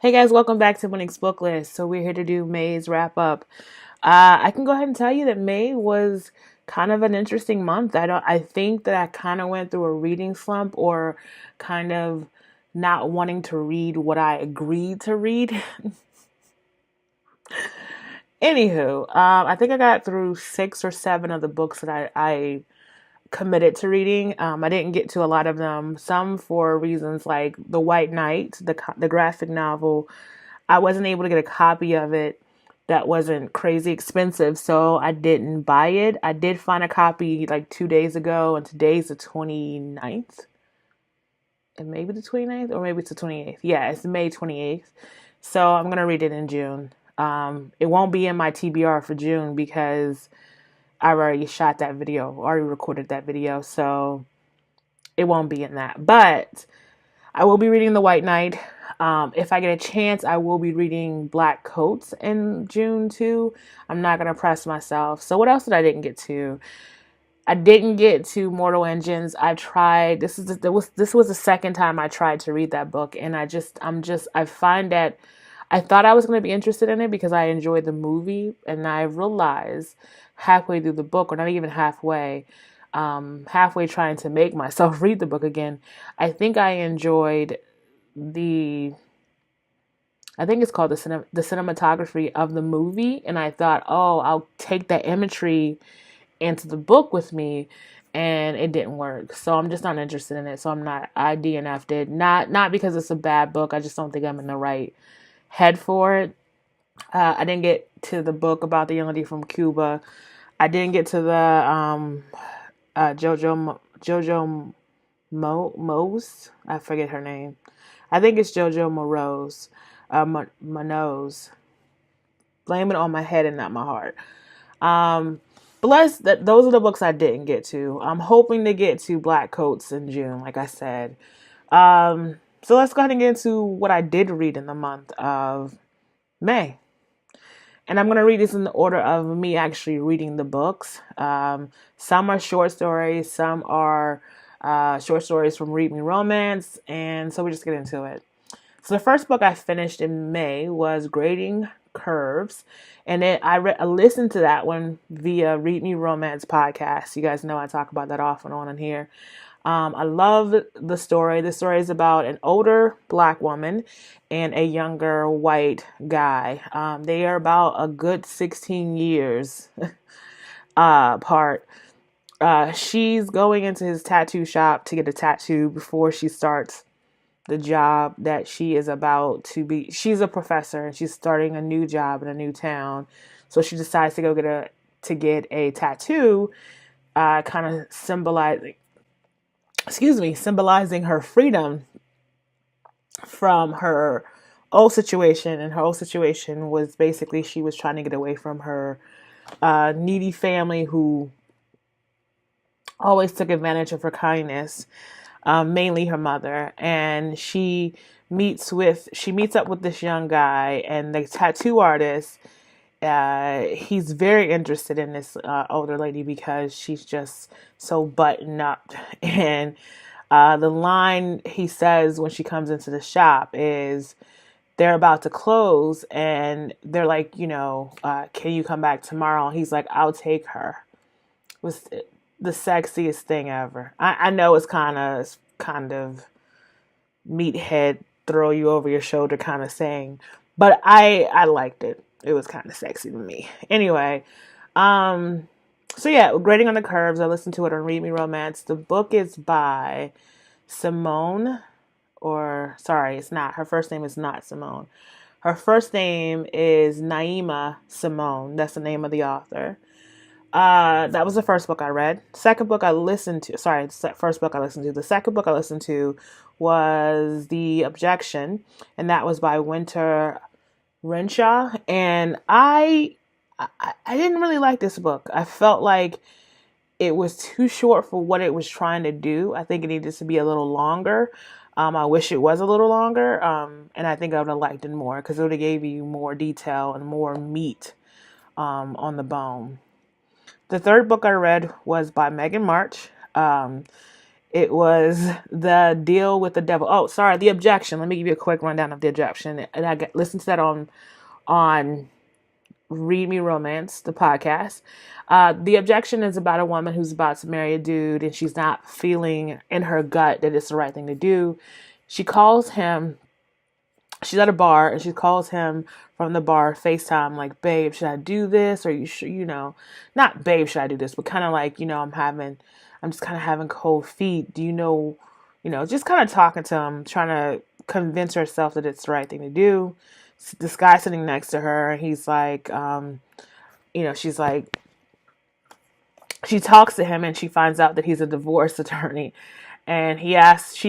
Hey guys, welcome back to Winnings Book List. So we're here to do May's wrap up. I can go ahead and tell you that May was kind of an interesting month. I think that I kind of went through a reading slump or kind of not wanting to read what I agreed to read. Anywho, I think I got through 6 or 7 of the books that I committed to reading. I didn't get to a lot of them. Some for reasons like The White Knight, the graphic novel. I wasn't able to get a copy of it that wasn't crazy expensive, so I didn't buy it. I did find a copy like 2 days ago, and today's the 29th. And maybe the 29th, or maybe it's the 28th. Yeah, it's May 28th. So I'm going to read it in June. It won't be in my TBR for June because I already shot that video, already recorded that video, so it won't be in that. But I will be reading The White Knight. If I get a chance, I will be reading Black Coats in June too. I'm not gonna press myself. So what else did I didn't get to? I didn't get to Mortal Engines. I tried. This was the second time I tried to read that book, and I find that I thought I was going to be interested in it because I enjoyed the movie, and I realized halfway through the book, or not even halfway, halfway trying to make myself read the book again, I think I enjoyed the I think it's called the cinematography of the movie, and I thought, oh, I'll take that imagery into the book with me, and it didn't work. So I'm just not interested in it. So I DNF'd it. Not because it's a bad book. I just don't think I'm in the right head for it. I didn't get to the book about the young lady from Cuba. I didn't get to the Jojo Mose. I forget her name. I think it's Jojo Moroz. Manoz. Blame it on my head and not my heart. Bless that. Those are the books I didn't get to. I'm hoping to get to Black Coats in June, like I said. So let's go ahead and get into what I did read in the month of May. And I'm going to read this in the order of me actually reading the books. Some are short stories, some are short stories from Read Me Romance, and so we just get into it. So the first book I finished in May was Grading Curves, and I listened to that one via Read Me Romance podcast. You guys know I talk about that off and on in here. I love the story. The story is about an older Black woman and a younger white guy. They are about a good 16 years apart. She's going into his tattoo shop to get a tattoo before she starts the job that she is about to be. She's a professor and she's starting a new job in a new town. So she decides to go get a tattoo, kind of symbolizing her freedom from her old situation. And her old situation was basically she was trying to get away from her needy family who always took advantage of her kindness, mainly her mother. And she meets up with this young guy, and the tattoo artist, he's very interested in this older lady because she's just so buttoned up. And the line he says when she comes into the shop is they're about to close, and they're like, can you come back tomorrow? And he's like, I'll take her. It was the sexiest thing ever. I know it's kind of meathead, throw you over your shoulder kind of saying, but I liked it. It was kind of sexy to me. Anyway, so yeah, Grading on the Curves. I listened to it on Read Me Romance. The book is by Simone, or sorry, it's not. Her first name is not Simone. Her first name is Naima Simone. That's the name of the author. That was the first book I read. Second book I listened to. Sorry, first book I listened to. The second book I listened to was The Objection, and that was by Winter Renshaw. And I didn't really like this book. I felt like it was too short for what it was trying to do. I think it needed to be a little longer. I wish it was a little longer. And I think I would have liked it more because it would have gave you more detail and more meat on the bone. The third book I read was by Megan March. It was The Deal with the Devil. Oh, sorry, The Objection. Let me give you a quick rundown of The Objection. And listened to that on Read Me Romance, the podcast. The Objection is about a woman who's about to marry a dude, and she's not feeling in her gut that it's the right thing to do. She calls him. She's at a bar, and she calls him from the bar, FaceTime, like, babe, should I do this? Or you should, not babe, should I do this? But kind of like, I'm just kind of having cold feet. Do just kind of talking to him, trying to convince herself that it's the right thing to do. This guy sitting next to her, and he's like, she's like, she talks to him, and she finds out that he's a divorce attorney. And she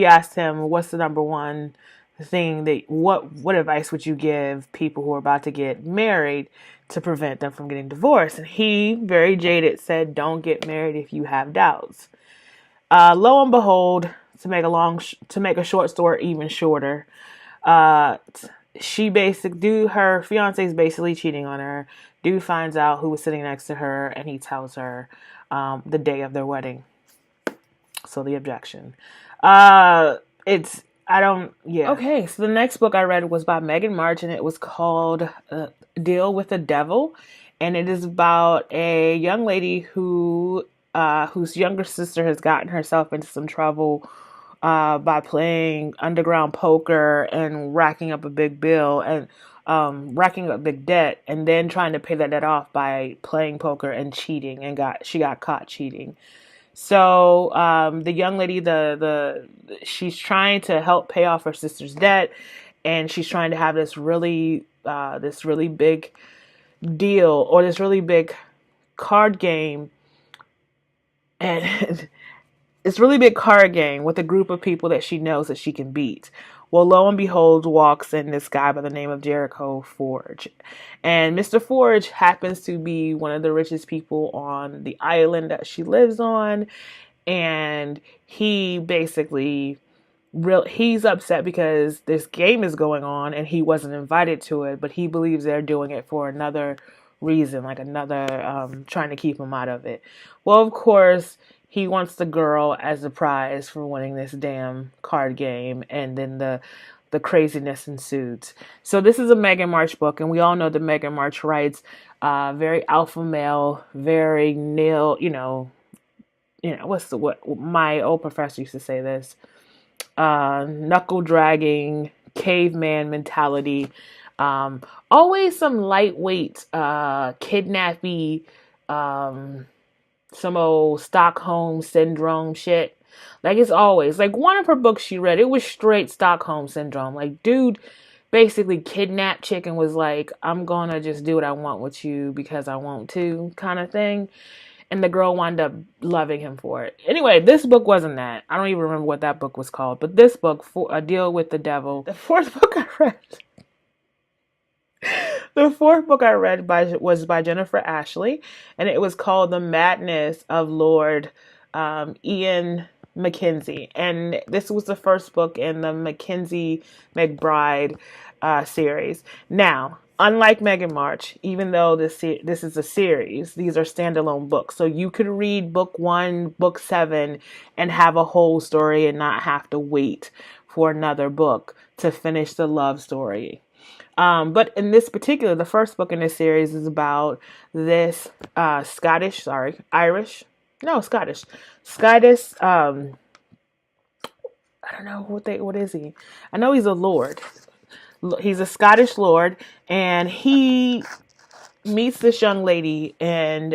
asked him, what's the number one thing what advice would you give people who are about to get married to prevent them from getting divorced? And he, very jaded, said, don't get married if you have doubts. Lo and behold, to make a short story even shorter, her fiance is basically cheating on her. Dude finds out who was sitting next to her, and he tells her the day of their wedding. So The Objection. Okay, so the next book I read was by Megan March, and it was called Deal with the Devil. And it is about a young lady whose younger sister has gotten herself into some trouble by playing underground poker and racking up a big bill and racking up big debt, and then trying to pay that debt off by playing poker and cheating, and she got caught cheating. So the young lady, she's trying to help pay off her sister's debt, and she's trying to have this really big deal, or this really big card game, and this really big card game with a group of people that she knows that she can beat. Well, lo and behold, walks in this guy by the name of Jericho Forge. And Mr. Forge happens to be one of the richest people on the island that she lives on. And he basically, he's upset because this game is going on and he wasn't invited to it, but he believes they're doing it for another reason, like trying to keep him out of it. Well, of course, he wants the girl as a prize for winning this damn card game, and then the craziness ensues. So this is a Megan March book, and we all know that Megan March writes very alpha male, very nil, what my old professor used to say this, knuckle dragging, caveman mentality, always some lightweight, kidnappy, some old Stockholm syndrome shit. Like, it's always like one of her books she read, it was straight Stockholm syndrome. Like, dude basically kidnapped chick and was like, I'm gonna just do what I want with you because I want to, kind of thing. And the girl wound up loving him for it. Anyway, this book wasn't that. I don't even remember what that book was called. But this book, A Deal with the Devil, the fourth book I read. The fourth book I read was by Jennifer Ashley, and it was called The Madness of Lord Ian Mackenzie. And this was the first book in the Mackenzie McBride series. Now, unlike Megan March, even though this is a series, these are standalone books. So you could read book 1, book 7, and have a whole story and not have to wait for another book to finish the love story. But in this particular, the first book in this series is about this Scottish, I don't know what is he? I know he's a lord. He's a Scottish lord, and he meets this young lady, and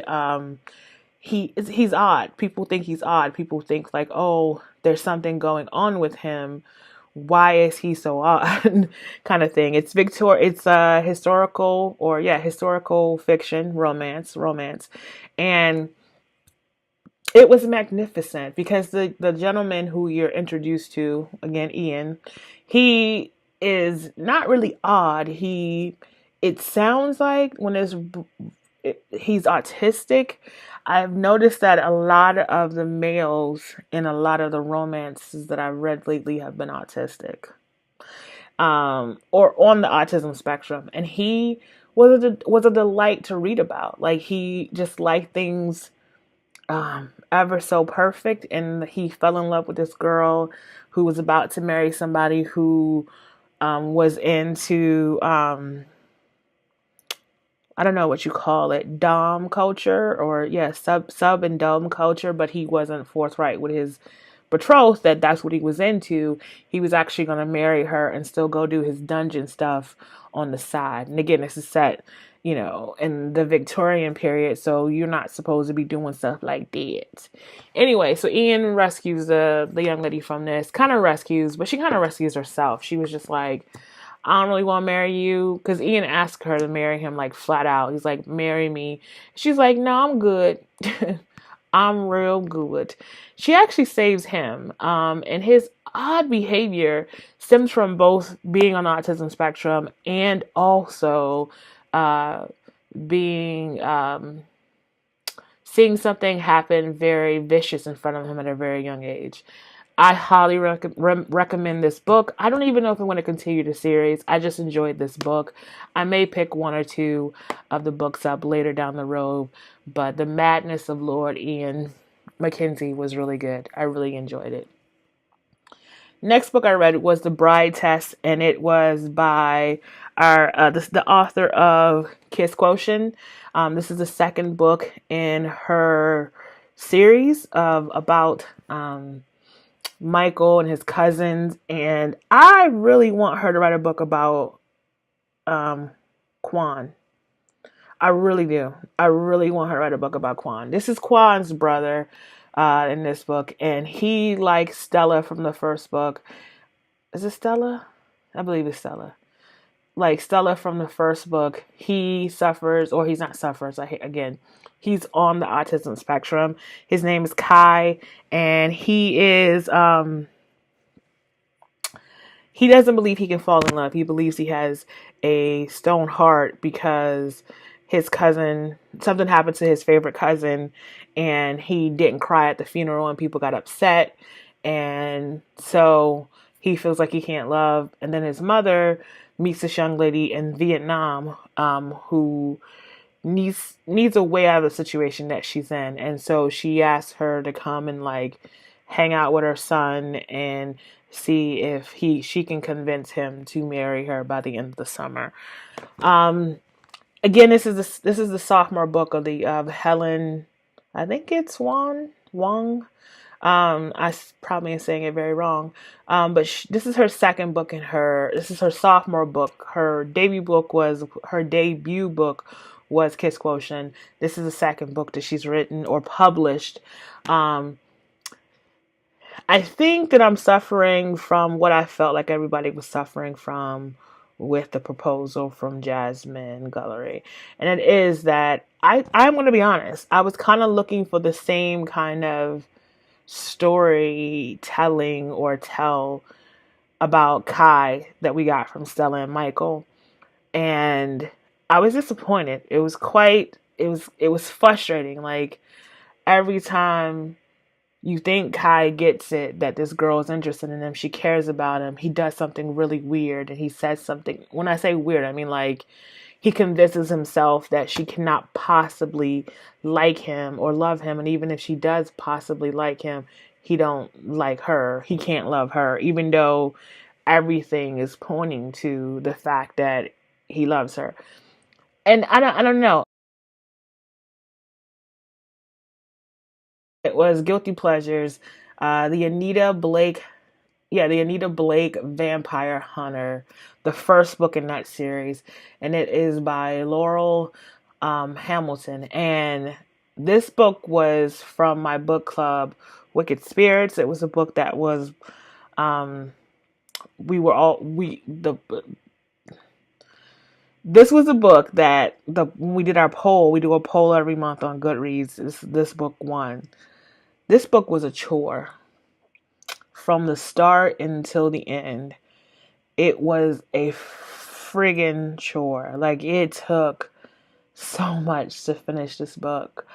he's odd. People think he's odd. People think like, oh, there's something going on with him. Why is he so odd? Kind of thing. It's historical fiction, romance. And it was magnificent because the gentleman who you're introduced to, again, Ian, he is not really odd. It sounds like he's autistic. I've noticed that a lot of the males in a lot of the romances that I've read lately have been autistic, or on the autism spectrum. And he was a delight to read about. Like, he just liked things ever so perfect, and he fell in love with this girl who was about to marry somebody who was into I don't know what you call it, dom culture, or yeah, sub and dom culture, but he wasn't forthright with his betrothed that that's what he was into. He was actually going to marry her and still go do his dungeon stuff on the side. And again, this is set, in the Victorian period, so you're not supposed to be doing stuff like that. Anyway, so Ian rescues the young lady from this, kind of rescues, but she kind of rescues herself. She was just like, I don't really want to marry you, because Ian asked her to marry him like flat out. He's like, marry me. She's like, no, I'm good. I'm real good. She actually saves him. And his odd behavior stems from both being on the autism spectrum and also being seeing something happen very vicious in front of him at a very young age. I highly recommend this book. I don't even know if I want to continue the series. I just enjoyed this book. I may pick one or two of the books up later down the road, but The Madness of Lord Ian Mackenzie was really good. I really enjoyed it. Next book I read was The Bride Test, and it was by the author of Kiss Quotient. This is the second book in her series about Michael and his cousins, and I really want her to write a book about Quan. I really do. I really want her to write a book about Quan. This is Quan's brother in this book, and he, like Stella from the first book. Is it Stella? I believe it's Stella. Like Stella from the first book, he suffers, or he's not suffers, he's on the autism spectrum. His name is Kai, and he doesn't believe he can fall in love. He believes he has a stone heart because his cousin, something happened to his favorite cousin, and he didn't cry at the funeral, and people got upset, and so he feels like he can't love. And then his mother meets this young lady in Vietnam who needs a way out of the situation that she's in, and so she asks her to come and like hang out with her son and see if she can convince him to marry her by the end of the summer. Again, this is the sophomore book of Helen. I think it's Wong. I probably am saying it very wrong. But this is her second book this is her sophomore book. Her debut book was Kiss Quotient. This is the second book that she's written or published. I think that I'm suffering from what I felt like everybody was suffering from with the proposal from Jasmine Guillory. And it is that I'm going to be honest. I was kind of looking for the same kind of storytelling or tell about Kai that we got from Stella and Michael. And I was disappointed. It was frustrating. Like every time you think Kai gets it, that this girl is interested in him, she cares about him, he does something really weird, and he says something. When I say weird, I mean like he convinces himself that she cannot possibly like him or love him, and even if she does possibly like him, he don't like her. He can't love her, even though everything is pointing to the fact that he loves her. And I don't know. It was Guilty Pleasures, the Anita Blake Vampire Hunter, the first book in that series, and it is by Laurel Hamilton. And this book was from my book club, Wicked Spirits. It was a book that was this was a book that when we did our poll, we do a poll every month on Goodreads. This book won. This book was a chore from the start until the end. It was a friggin' chore. Like, it took so much to finish this book.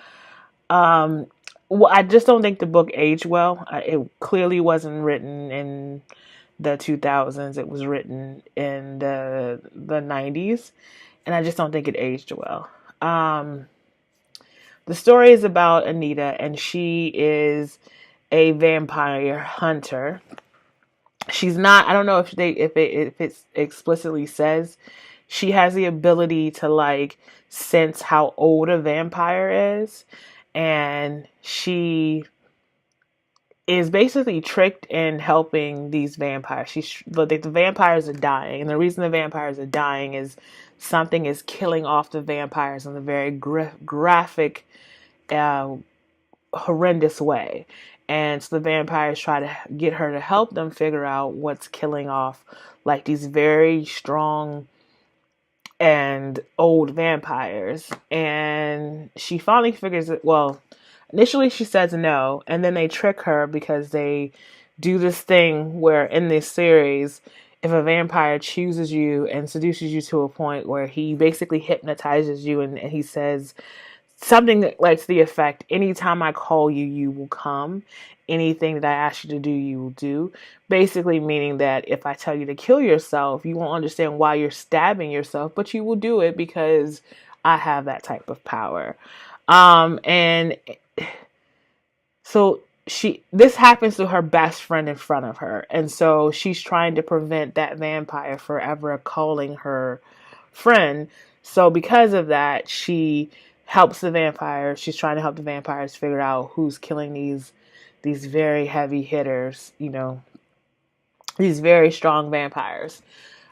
Well, I just don't think the book aged well. It clearly wasn't written in the 2000s. It was written in the 90s, and I just don't think it aged well. the story is about Anita, and she is a vampire hunter. She's not. I don't know if it explicitly says she has the ability to like sense how old a vampire is, and she is basically tricked in helping these vampires. The vampires are dying, and the reason the vampires are dying is something is killing off the vampires in a very graphic, uh, horrendous way. And so the vampires try to get her to help them figure out what's killing off like these very strong and old vampires. And she finally figures it. Well, initially she says no, and then they trick her because they do this thing where in this series, if a vampire chooses you and seduces you to a point where he basically hypnotizes you, and he says something like to the effect, anytime I call you, you will come. Anything that I ask you to do, you will do. Basically meaning that if I tell you to kill yourself, you won't understand why you're stabbing yourself, but you will do it because I have that type of power. And so this happens to her best friend in front of her. And so she's trying to prevent that vampire forever calling her friend. So because of that, she helps the vampires. She's trying to help the vampires figure out who's killing these very heavy hitters, these very strong vampires.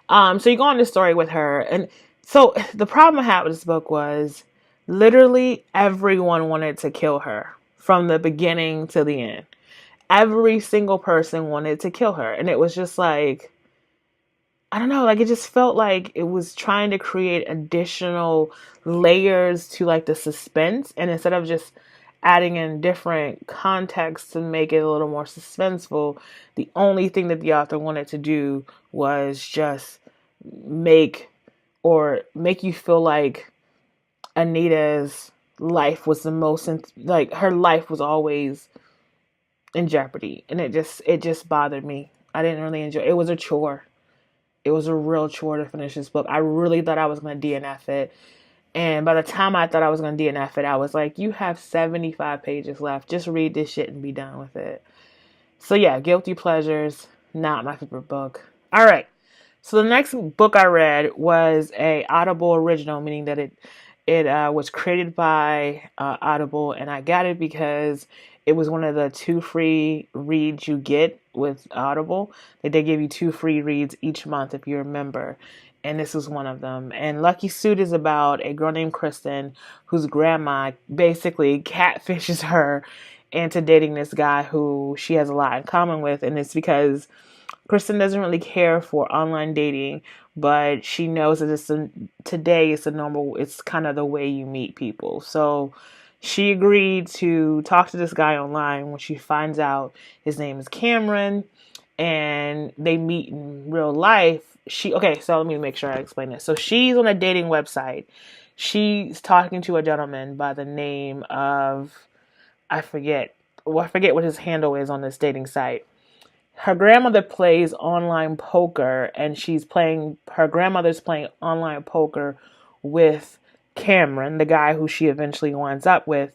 So you go on this story with her. And so the problem I had with this book was literally everyone wanted to kill her from the beginning to the end. Every single person wanted to kill her. And it was just like, I don't know, like it just felt like it was trying to create additional layers to like the suspense. And instead of just adding in different contexts to make it a little more suspenseful, the only thing that the author wanted to do was just make you feel like Anita's life was the most, like her life was always in jeopardy. And it just bothered me. I didn't really enjoy it. It was a chore. It was a real chore to finish this book. I really thought I was going to DNF it. And by the time I thought I was going to DNF it, I was like, you have 75 pages left. Just read this shit and be done with it. So yeah, Guilty Pleasures, not my favorite book. All right. So the next book I read was a Audible original, meaning that it was created by Audible, and I got it because it was one of the 2 free reads you get with Audible. They give you 2 free reads each month if you're a member. And this was one of them. And Lucky Suit is about a girl named Kristen whose grandma basically catfishes her into dating this guy who she has a lot in common with. And it's because Kristen doesn't really care for online dating, but she knows that today it's kind of the way you meet people. So she agreed to talk to this guy online when she finds out his name is Cameron and they meet in real life. So let me make sure I explain this. So she's on a dating website. She's talking to a gentleman by the name of, I forget what his handle is on this dating site. Her grandmother plays online poker, and her grandmother's playing online poker with Cameron, the guy who she eventually winds up with.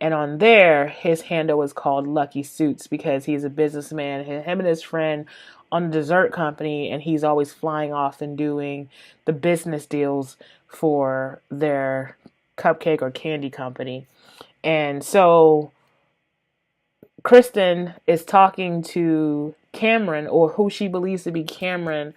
And on there, his handle is called Lucky Suits because he's a businessman. Him and his friend on a dessert company, and he's always flying off and doing the business deals for their cupcake or candy company. And so Kristen is talking to Cameron, or who she believes to be Cameron,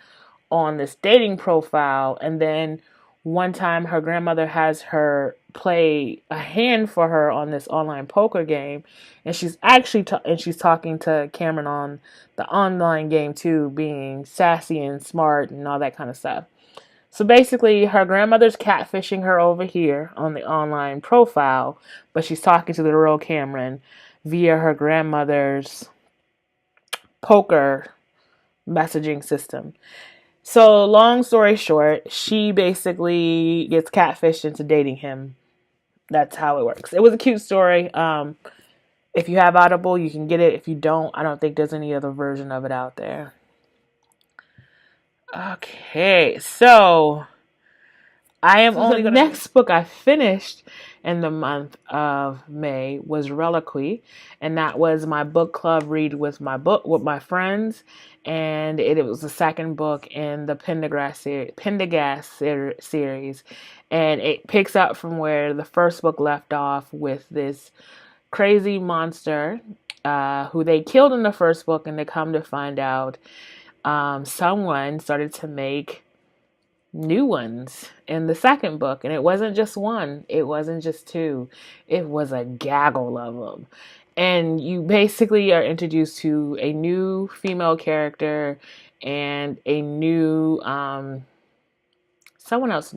on this dating profile. And then one time her grandmother has her play a hand for her on this online poker game, and she's actually she's talking to Cameron on the online game too, being sassy and smart and all that kind of stuff. So basically her grandmother's catfishing her over here on the online profile, but she's talking to the real Cameron via her grandmother's poker messaging system. So long story short, she basically gets catfished into dating him. That's how it works. It was a cute story. If you have Audible, you can get it. If you don't, I don't think there's any other version of it out there. Okay, so I am only the next book I finished in the month of May was Reliquy, and that was my book club read with my friends, and it was the second book in the Pendergast series, and it picks up from where the first book left off with this crazy monster who they killed in the first book, and they come to find out someone started to make new ones in the second book, and it wasn't just one, it wasn't just two, it was a gaggle of them. And you basically are introduced to a new female character and a new someone else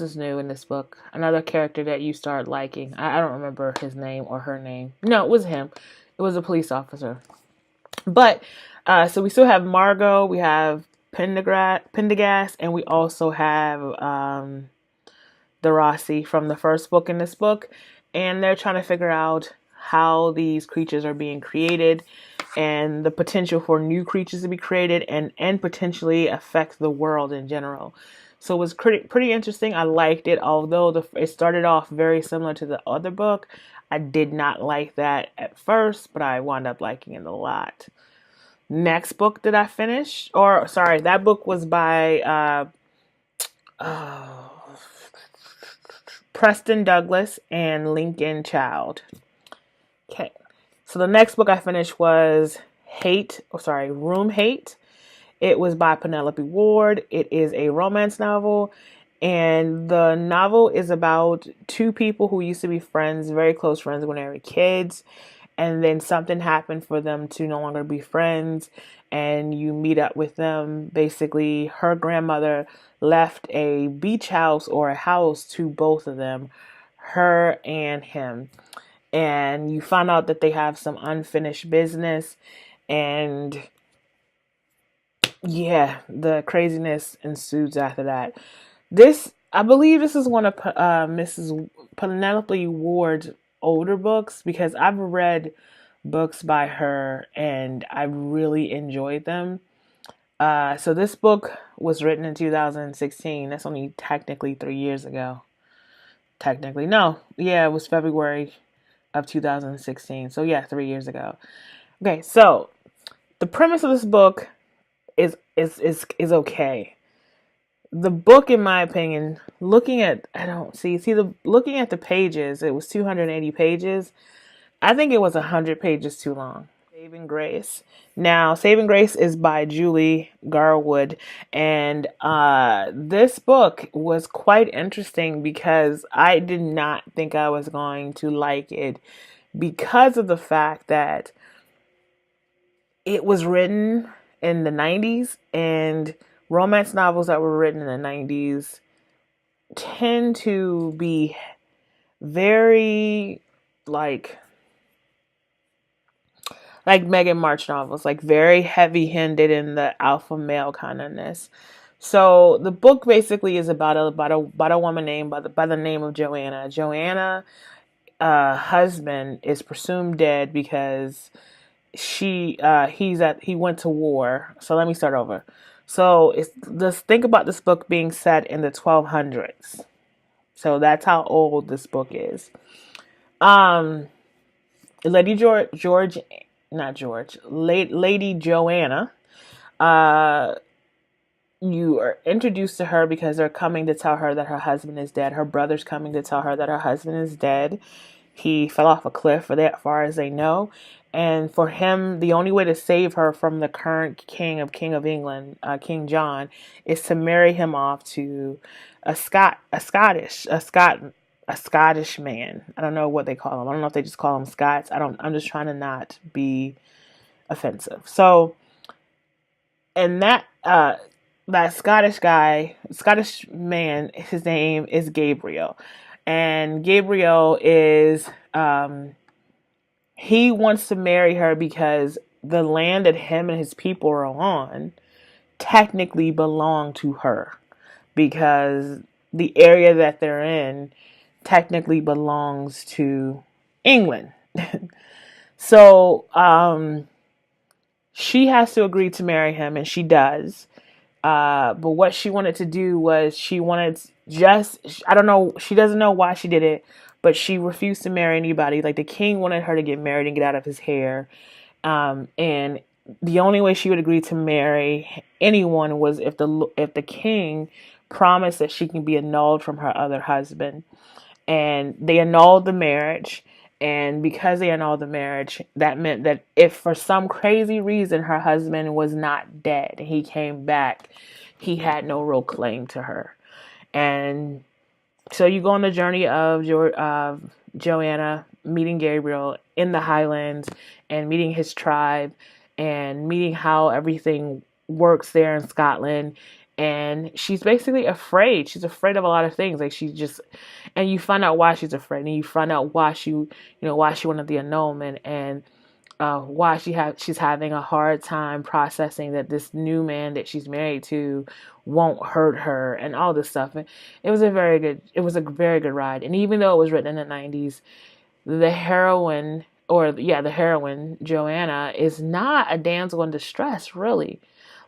is new in this book, another character that you start liking. I don't remember his name or her name. No, it was him. It was a police officer. But so we still have Margot, we have Pendergast, and we also have the Rossi from the first book in this book, and they're trying to figure out how these creatures are being created and the potential for new creatures to be created and potentially affect the world in general. So it was pretty interesting. I liked it, although it started off very similar to the other book. I did not like that at first, but I wound up liking it a lot. Next book that I finished, that book was by Preston Douglas and Lincoln Child. Okay, so the next book I finished was Room Hate. It was by Penelope Ward. It is a romance novel, and the novel is about two people who used to be friends, very close friends when they were kids. And then something happened for them to no longer be friends, and you meet up with them. Basically, her grandmother left a beach house or a house to both of them, her and him. And you find out that they have some unfinished business, and yeah, the craziness ensues after that. I believe this is one of Mrs. Penelope Ward's older books, because I've read books by her and I really enjoyed them. So this book was written in 2016. That's only technically 3 years ago. Technically, no. Yeah, it was February of 2016. So yeah, 3 years ago. Okay, so the premise of this book is okay. The book, in my opinion, looking at the pages, it was 280 pages. I think it was 100 pages too long. Saving Grace. Now, Saving Grace is by Julie Garwood, and this book was quite interesting because I did not think I was going to like it because of the fact that it was written in the 90s, and romance novels that were written in the 90s tend to be very like Megan March novels, like very heavy-handed in the alpha male kind ofness. So the book basically is about a woman named by the name of Joanna. Joanna, husband is presumed dead because he went to war. So let me start over. So just think about this book being set in the 1200s. So that's how old this book is. Lady Joanna, you are introduced to her because they're coming to tell her that her husband is dead. Her brother's coming to tell her that her husband is dead. He fell off a cliff, for that far as they know. And for him, the only way to save her from the current King of England, King John, is to marry him off to a Scottish man. I don't know what they call him. I don't know if they just call him Scots. I'm just trying to not be offensive. So, and that Scottish man, his name is Gabriel. And Gabriel is, he wants to marry her because the land that him and his people are on technically belong to her, because the area that they're in technically belongs to England. So she has to agree to marry him, and she does. But what she wanted to do was she wanted I don't know, she doesn't know why she did it, but she refused to marry anybody. Like the king wanted her to get married and get out of his hair. And the only way she would agree to marry anyone was if the king promised that she can be annulled from her other husband. And they annulled the marriage. And because they annulled the marriage, that meant that if for some crazy reason her husband was not dead and he came back, he had no real claim to her. And so you go on the journey of Joanna meeting Gabriel in the Highlands and meeting his tribe and meeting how everything works there in Scotland. And she's basically afraid. She's afraid of a lot of things. Like and you find out why she's afraid, and you find out why why she wanted the annulment, and why she's having a hard time processing that this new man that she's married to won't hurt her, and all this stuff. And it was a very good ride. And even though it was written in the 90s, the heroine, Joanna, is not a damsel in distress, really.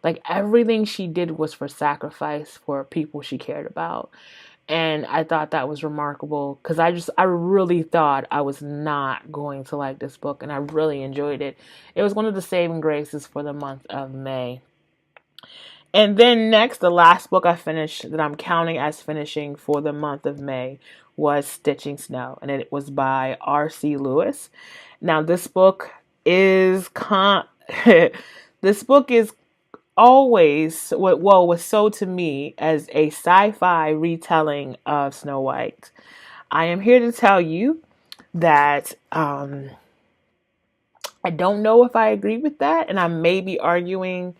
Like everything she did was for sacrifice for people she cared about. And I thought that was remarkable because I really thought I was not going to like this book, and I really enjoyed it. It was one of the saving graces for the month of May. And then next, the last book I finished that I'm counting as finishing for the month of May was Stitching Snow, and it was by R.C. Lewis. Now, this book is this book is always was sold to me as a sci-fi retelling of Snow White. I am here to tell you that I don't know if I agree with that, and I may be arguing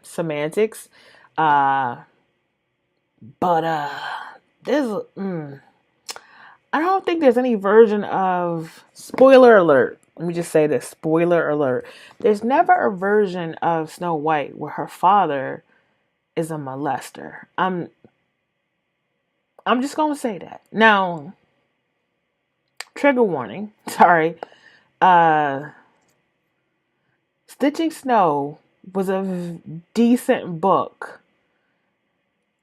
semantics, but there's I don't think there's any version of, spoiler alert, let me just say this, spoiler alert, there's never a version of Snow White where her father is a molester. I'm just gonna say that. Now, trigger warning, sorry. Stitching Snow was a decent book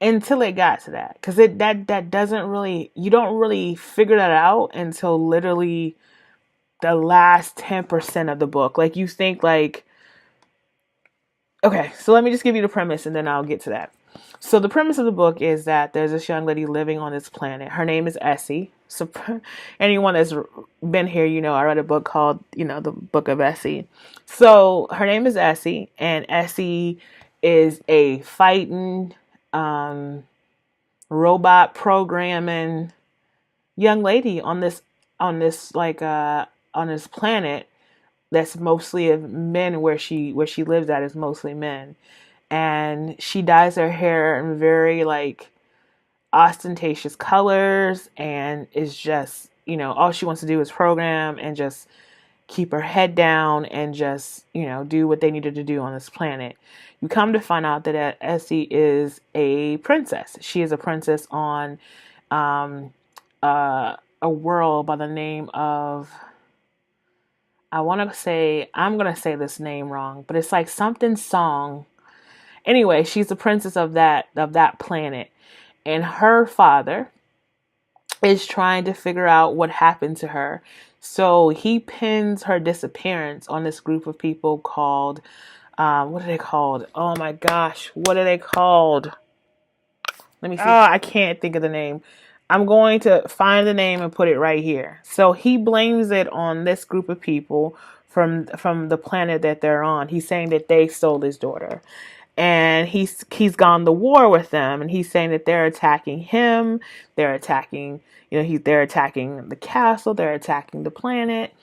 until it got to that, because that doesn't really, you don't really figure that out until literally the last 10% of the book. Like you think like, okay, so let me just give you the premise and then I'll get to that. So the premise of the book is that there's this young lady living on this planet. Her name is Essie. So anyone that's been here, I read a book called, the Book of Essie. So her name is Essie, and Essie is a fighting, robot programming young lady on this planet that's mostly of men, where she lives at is mostly men. And she dyes her hair in very ostentatious colors, and is just, all she wants to do is program and just keep her head down and just, do what they needed to do on this planet. You come to find out that Essie is a princess. She is a princess on a world by the name of, I'm going to say this name wrong, but it's like something song. Anyway, she's the princess of that planet, and her father is trying to figure out what happened to her. So he pins her disappearance on this group of people called, what are they called? Oh my gosh, what are they called? Let me see. Oh, I can't think of the name. I'm going to find the name and put it right here. So he blames it on this group of people from the planet that they're on. He's saying that they stole his daughter. And he's gone to war with them, and he's saying that they're attacking him, they're attacking, they're attacking the castle, they're attacking the planet.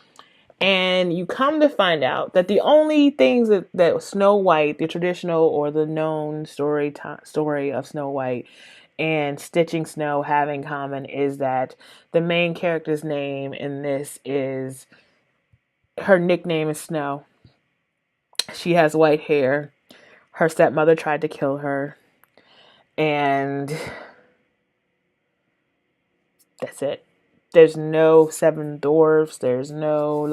And you come to find out that the only things that Snow White, the traditional or the known story of Snow White and Stitching Snow have in common is that the main character's name in this is, her nickname is Snow. She has white hair. Her stepmother tried to kill her, and that's it. There's no seven dwarfs. There's no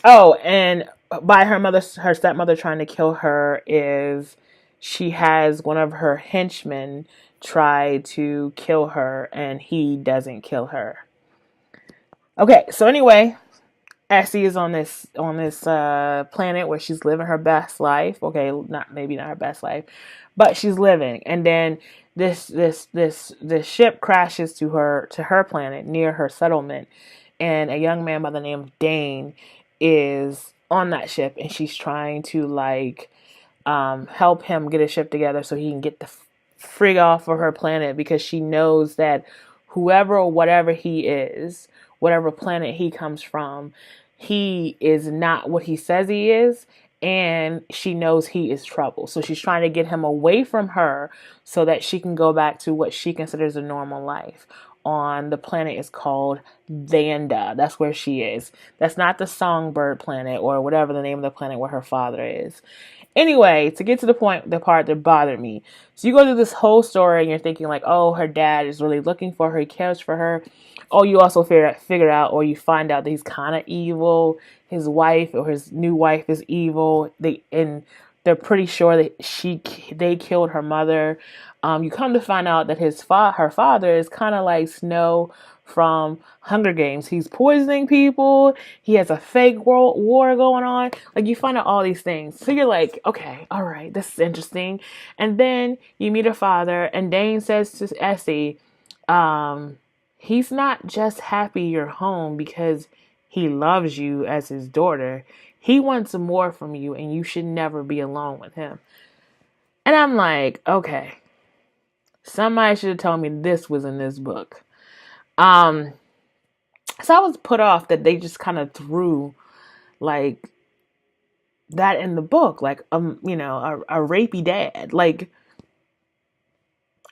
oh, and by her stepmother trying to kill her is she has one of her henchmen try to kill her and he doesn't kill her. Okay, so anyway, Essie is on this planet where she's living her best life. Okay, not her best life, but she's living. And then this ship crashes to her planet near her settlement, and a young man by the name of Dane is on that ship, and she's trying to help him get a ship together so he can get the frig off of her planet, because she knows that whoever or whatever he is, whatever planet he comes from, he is not what he says he is, and she knows he is trouble. So she's trying to get him away from her so that she can go back to what she considers a normal life. On the planet is called Vanda. That's where she is. That's not the Songbird planet or whatever the name of the planet where her father is. Anyway, to get to the part that bothered me. So you go through this whole story and you're thinking like, oh, her dad is really looking for her. He cares for her. Oh, you also figure out, or you find out that he's kind of evil. His wife or his new wife is evil. They're pretty sure that they killed her mother. You come to find out that her father is kind of like Snow from Hunger Games. He's poisoning people. He has a fake world war going on. Like, you find out all these things. So you're like, okay, all right, this is interesting. And then you meet her father, and Dane says to Essie, he's not just happy you're home because he loves you as his daughter. He wants more from you, and you should never be alone with him. And I'm like, okay, somebody should have told me this was in this book. So I was put off that they just kind of threw like that in the book, like a rapey dad, like,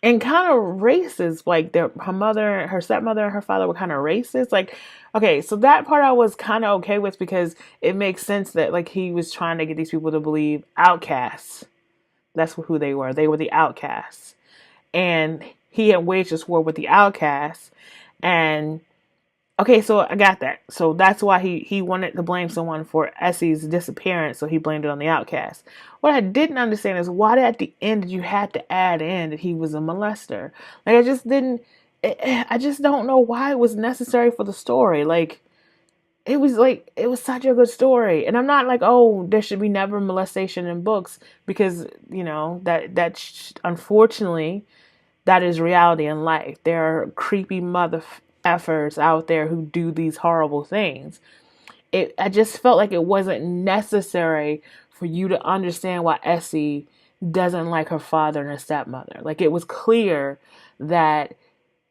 and kind of racist. Like her stepmother and her father were kind of racist. Like, okay, so that part I was kind of okay with, because it makes sense that like he was trying to get these people to believe outcasts. That's who they were. They were the outcasts, and he had waged this war with the outcasts. And okay, so I got that. So that's why he wanted to blame someone for Essie's disappearance, so he blamed it on the outcast. What I didn't understand is why at the end did you have to add in that he was a molester? Like, I just don't know why it was necessary for the story. Like, it was such a good story. And I'm not like, oh, there should be never molestation in books, because, unfortunately, that is reality in life. There are creepy mother effers out there who do these horrible things. I just felt like it wasn't necessary for you to understand why Essie doesn't like her father and her stepmother. Like, it was clear that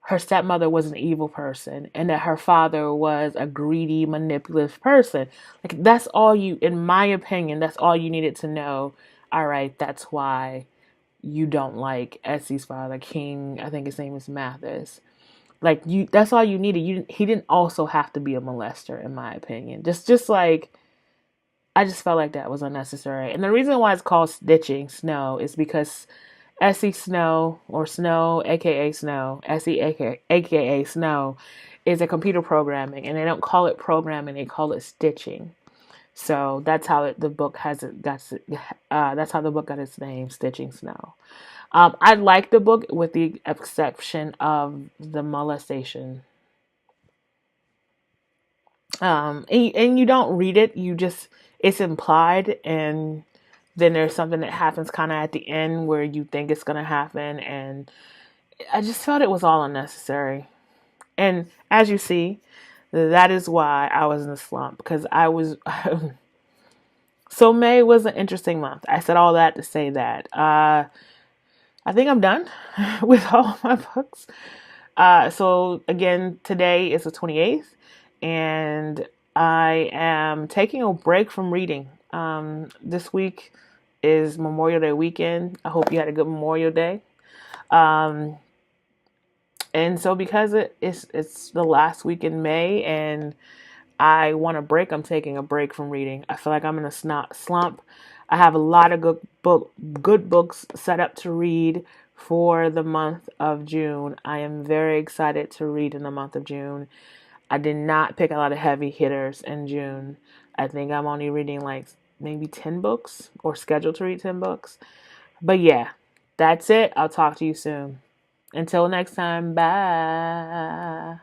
her stepmother was an evil person and that her father was a greedy, manipulative person. Like, that's all in my opinion, that's all you needed to know. All right, that's why you don't like Essie's father, King. I think his name is Mathis. Like, that's all you needed. He didn't also have to be a molester, in my opinion. Just like, I just felt like that was unnecessary. And the reason why it's called Stitching Snow is because Essie Snow, or Snow, aka Snow, Essie, aka Snow, is a computer programming, and they don't call it programming; they call it stitching. So that's how the book that's how the book got its name, Stitching Snow. I like the book with the exception of the molestation. And you don't read it; it's implied, and then there's something that happens kind of at the end where you think it's gonna happen, and I just felt it was all unnecessary. And as you see, that is why I was in a slump, because I was. So May was an interesting month. I said all that to say that. I think I'm done with all my books. So again, today is the 28th, and I am taking a break from reading. This week is Memorial Day weekend. I hope you had a good Memorial Day. And so because it's the last week in May and I want a break, I'm taking a break from reading. I feel like I'm in a slump. I have a lot of good books set up to read for the month of June. I am very excited to read in the month of June. I did not pick a lot of heavy hitters in June. I think I'm only reading like maybe 10 books or scheduled to read 10 books. But yeah, that's it. I'll talk to you soon. Until next time, bye.